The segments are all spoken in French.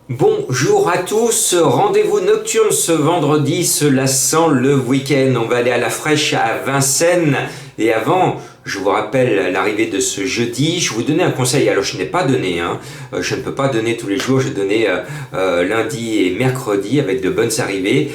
Bonjour à tous, rendez-vous nocturne ce vendredi, cela sent le week-end. On va aller à la Fraîche à Vincennes. Et avant, je vous rappelle l'arrivée de ce jeudi, je vous donnais un conseil. Alors je n'ai pas donné, je ne peux pas donner tous les jours, je donnais lundi et mercredi avec de bonnes arrivées.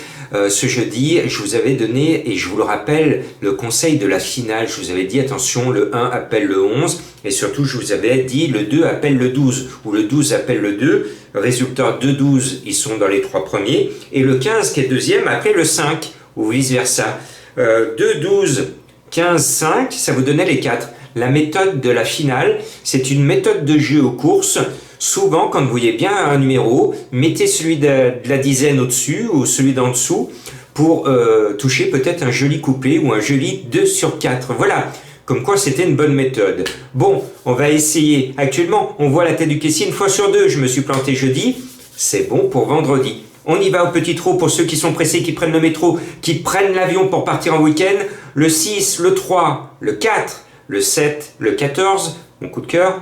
Ce jeudi, je vous avais donné, et je vous le rappelle, le conseil de la finale. Je vous avais dit, attention, le 1 appelle le 11, et surtout, je vous avais dit, le 2 appelle le 12, ou le 12 appelle le 2. Résultat, 2-12, ils sont dans les 3 premiers, et le 15, qui est deuxième, appelle le 5, ou vice-versa. 2-12, 15-5, ça vous donnait les 4. La méthode de la finale, c'est une méthode de jeu aux courses. Souvent, quand vous voyez bien un numéro, mettez celui de la dizaine au-dessus ou celui d'en dessous pour toucher peut-être un joli couplet ou un joli 2 sur 4. Voilà, comme quoi c'était une bonne méthode. Bon, on va essayer. Actuellement, on voit la tête du caissier une fois sur deux. Je me suis planté jeudi, c'est bon pour vendredi. On y va au petit trot pour ceux qui sont pressés, qui prennent le métro, qui prennent l'avion pour partir en week-end. Le 6, le 3, le 4, le 7, le 14, mon coup de cœur.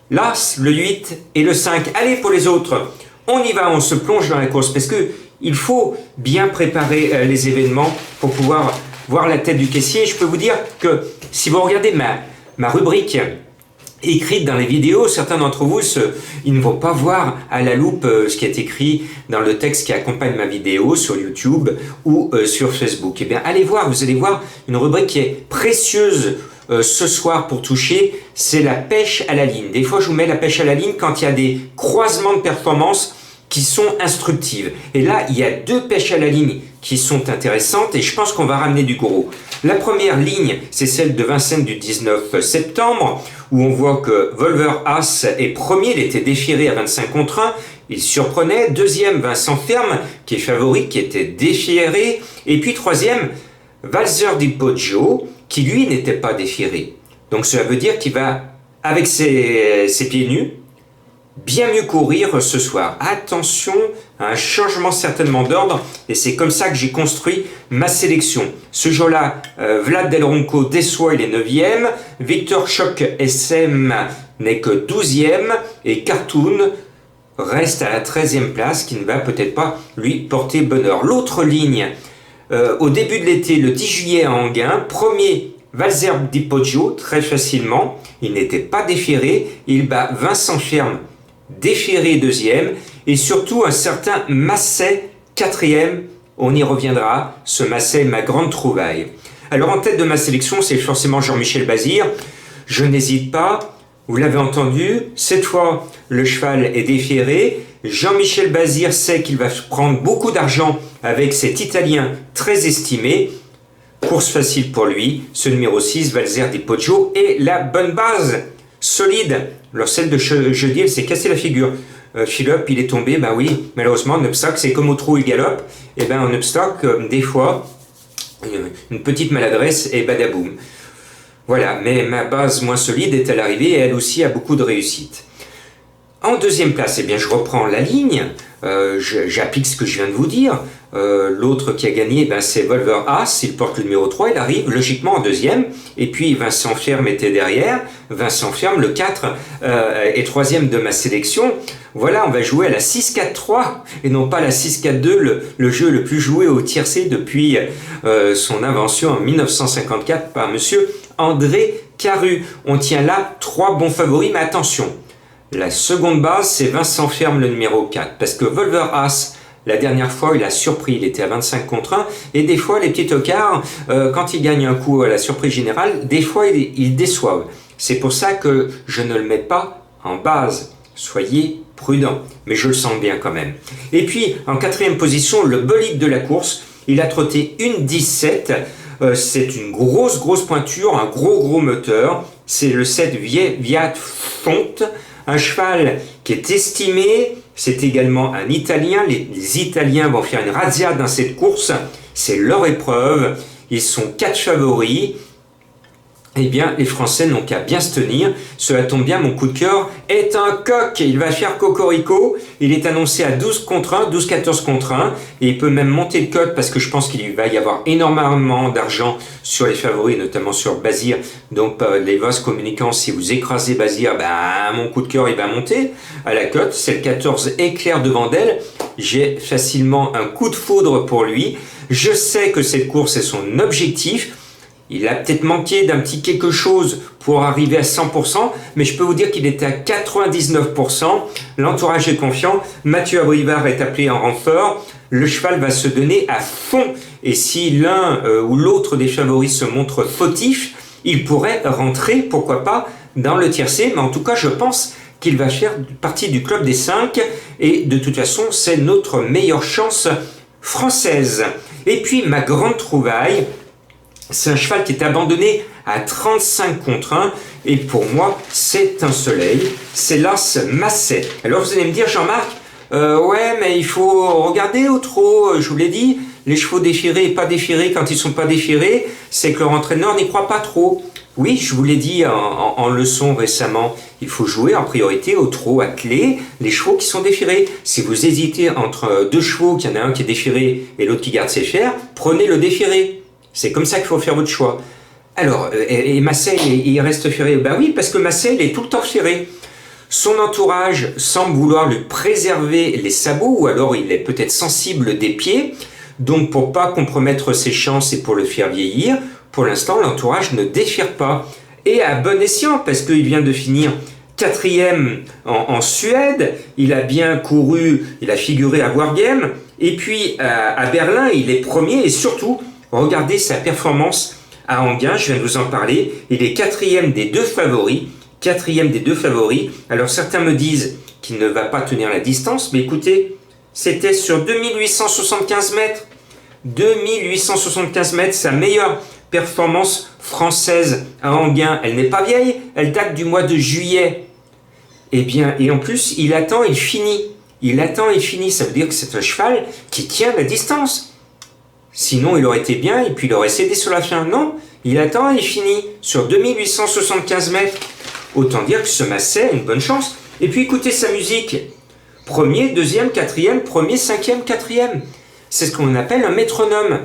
L'As, le 8 et le 5. Allez pour les autres, on y va, on se plonge dans la course parce que il faut bien préparer les événements pour pouvoir voir la tête du caissier. Je peux vous dire que si vous regardez ma rubrique écrite dans les vidéos, certains d'entre vous, ils ne vont pas voir à la loupe ce qui est écrit dans le texte qui accompagne ma vidéo sur YouTube ou sur Facebook. Eh bien, allez voir, vous allez voir une rubrique qui est précieuse ce soir pour toucher, c'est la pêche à la ligne. Des fois, je vous mets la pêche à la ligne quand il y a des croisements de performances qui sont instructives. Et là, il y a 2 pêches à la ligne qui sont intéressantes et je pense qu'on va ramener du gros. La première ligne, c'est celle de Vincennes du 19 septembre, où on voit que Volver As est premier, il était déféré à 25 contre 1, il surprenait. Deuxième, Vincent Ferme, qui est favori, qui était déféré. Et puis troisième, Valzer di Poggio, qui lui n'était pas déféré. Donc cela veut dire qu'il va, avec ses pieds nus, bien mieux courir ce soir. Attention à un changement certainement d'ordre, et c'est comme ça que j'ai construit ma sélection. Ce jour-là, Vlad Del Ronco déçoit, il est 9e, Victor Choc SM n'est que 12e, et Cartoon reste à la 13e place, qui ne va peut-être pas lui porter bonheur. L'autre ligne, au début de l'été, le 10 juillet à Enghien, premier Valzer di Poggio, très facilement, il n'était pas déféré, il bat Vincent Ferme, déféré deuxième, et surtout un certain Masset, 4e, on y reviendra, ce Masset, ma grande trouvaille. Alors en tête de ma sélection, c'est forcément Jean-Michel Bazir, je n'hésite pas, vous l'avez entendu, cette fois le cheval est déféré, Jean-Michel Bazir sait qu'il va prendre beaucoup d'argent avec cet Italien très estimé. Course facile pour lui, ce numéro 6, Valzer di Poggio, et la bonne base, solide. Alors celle de jeudi, elle s'est cassé la figure. Philippe, il est tombé, bah oui, malheureusement, en obstacle, c'est comme au trot, il galope. Et bien en obstacle, des fois, une petite maladresse et badaboum. Voilà, mais ma base moins solide est à l'arrivée et elle aussi a beaucoup de réussite. En deuxième place, eh bien, je reprends la ligne, j'applique ce que je viens de vous dire. L'autre qui a gagné, ben, c'est Volver As, il porte le numéro 3, il arrive logiquement en deuxième. Et puis Vincent Ferme était derrière, Vincent Ferme, le 4, est troisième de ma sélection. Voilà, on va jouer à la 6-4-3 et non pas la 6-4-2, le jeu le plus joué au tiercé depuis son invention en 1954 par monsieur André Caru. On tient là 3 bons favoris, mais attention. La seconde base, c'est Vincent Ferme, le numéro 4. Parce que Volver As, la dernière fois, il a surpris. Il était à 25 contre 1. Et des fois, les petits tocards, quand ils gagnent un coup à la surprise générale, des fois, ils déçoivent. C'est pour ça que je ne le mets pas en base. Soyez prudents. Mais je le sens bien quand même. Et puis, en 4e position, le bolide de la course. Il a trotté une 17. C'est une grosse pointure, un gros moteur. C'est le 7 Viat Fonte. Un cheval qui est estimé, c'est également un Italien. Les Italiens vont faire une razzia dans cette course. C'est leur épreuve. Ils sont 4 favoris. eh bien, les Français n'ont qu'à bien se tenir. Cela tombe bien, mon coup de cœur est un coq. Il va faire cocorico. Il est annoncé à 12 contre 1, 12-14 contre 1. Et il peut même monter le cote parce que je pense qu'il va y avoir énormément d'argent sur les favoris, notamment sur Bazir. Donc, les vases communicants, si vous écrasez Bazir, mon coup de cœur, il va monter à la cote. C'est le 14 éclair devant d'elle. J'ai facilement un coup de foudre pour lui. Je sais que cette course est son objectif. Il a peut-être manqué d'un petit quelque chose pour arriver à 100%, mais je peux vous dire qu'il était à 99%. L'entourage est confiant. Mathieu Abrivard est appelé en renfort. Le cheval va se donner à fond. Et si l'un ou l'autre des favoris se montre fautif, il pourrait rentrer, pourquoi pas, dans le tiercé. Mais en tout cas, je pense qu'il va faire partie du club des 5. Et de toute façon, c'est notre meilleure chance française. Et puis, ma grande trouvaille, c'est un cheval qui est abandonné à 35 contre 1 et pour moi c'est un soleil, c'est l'As Masset. Alors vous allez me dire Jean-Marc, ouais mais il faut regarder au trot, je vous l'ai dit, les chevaux déchirés et pas déchirés, quand ils sont pas déchirés, c'est que leur entraîneur n'y croit pas trop. Oui, je vous l'ai dit en leçon récemment, il faut jouer en priorité au trot attelé, les chevaux qui sont déchirés. Si vous hésitez entre deux chevaux, qu'il y en a un qui est déchiré et l'autre qui garde ses fers, prenez le déchiré. C'est comme ça qu'il faut faire votre choix. Alors, et Massel, il reste ferré. Ben oui, parce que Massel est tout le temps ferré. Son entourage semble vouloir lui préserver les sabots, ou alors il est peut-être sensible des pieds. Donc, pour pas compromettre ses chances et pour le faire vieillir, pour l'instant, l'entourage ne déchire pas. Et à bon escient, parce qu'il vient de finir 4e en Suède, il a bien couru, il a figuré à Wargame, et puis à Berlin, il est premier, et surtout, regardez sa performance à Enghien, je viens de vous en parler. Il est 4e des deux favoris. 4e des deux favoris. Alors certains me disent qu'il ne va pas tenir la distance, mais écoutez, c'était sur 2875 mètres. 2875 mètres, sa meilleure performance française à Enghien. Elle n'est pas vieille, elle date du mois de juillet. Eh bien, et en plus, il attend, il finit. Il attend, il finit. Ça veut dire que c'est un cheval qui tient la distance. Sinon, il aurait été bien et puis il aurait cédé sur la fin. Non, il attend et il finit sur 2875 mètres. Autant dire que ce Masset a une bonne chance. Et puis écoutez sa musique. Premier, deuxième, quatrième, premier, cinquième, quatrième. C'est ce qu'on appelle un métronome.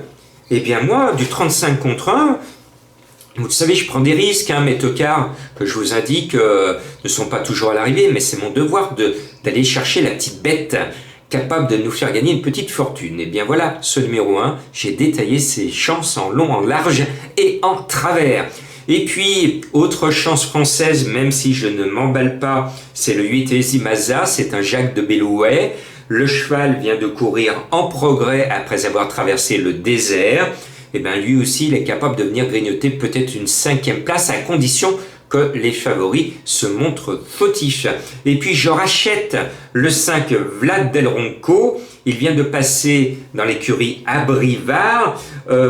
Eh bien moi, du 35 contre 1, vous savez, je prends des risques, mes tocards, que je vous indique ne sont pas toujours à l'arrivée, mais c'est mon devoir d'aller chercher la petite bête capable de nous faire gagner une petite fortune. Et bien voilà, ce numéro 1, j'ai détaillé ses chances en long, en large et en travers. Et puis, autre chance française, même si je ne m'emballe pas, c'est le 8 Ezimaza, c'est un Jacques de Bellouet. Le cheval vient de courir en progrès après avoir traversé le désert. Et bien lui aussi, il est capable de venir grignoter peut-être une 5e place à condition que les favoris se montrent fautifs. Et puis je rachète le 5 Vlad Del Ronco. Il vient de passer dans l'écurie Abrivard.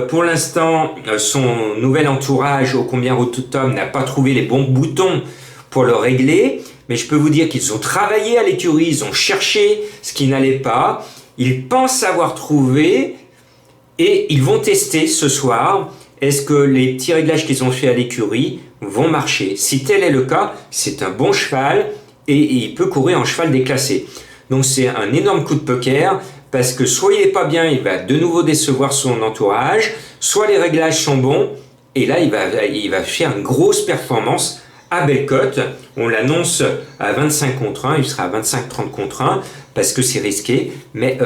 Pour l'instant, son nouvel entourage, ô combien Rototom, n'a pas trouvé les bons boutons pour le régler. Mais je peux vous dire qu'ils ont travaillé à l'écurie, ils ont cherché ce qui n'allait pas. Ils pensent avoir trouvé et ils vont tester ce soir. Est-ce que les petits réglages qu'ils ont fait à l'écurie vont marcher? Si tel est le cas, c'est un bon cheval et il peut courir en cheval déclassé. Donc c'est un énorme coup de poker parce que soit il n'est pas bien, il va de nouveau décevoir son entourage, soit les réglages sont bons et là il va faire une grosse performance à belle cote. On l'annonce à 25 contre 1, il sera à 25-30 contre 1 parce que c'est risqué, mais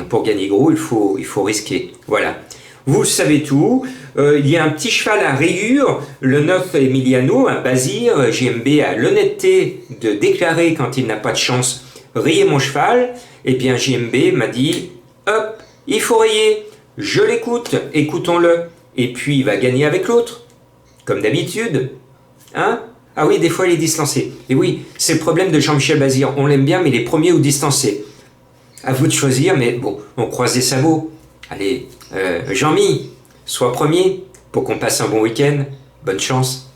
pour gagner gros, il faut risquer. Voilà. Vous savez tout. Il y a un petit cheval à rayures, le 9 Emiliano, un Bazir. JMB a l'honnêteté de déclarer quand il n'a pas de chance, rayez mon cheval. Et bien JMB m'a dit, hop, il faut rayer. Je l'écoute, écoutons-le. Et puis il va gagner avec l'autre, comme d'habitude. Hein? Ah oui, des fois il est distancé. Et oui, c'est le problème de Jean-Michel Bazir. On l'aime bien, mais il est premier ou distancé. À vous de choisir, mais bon, on croise des sabots. Allez, Jean-Mi, sois premier pour qu'on passe un bon week-end. Bonne chance.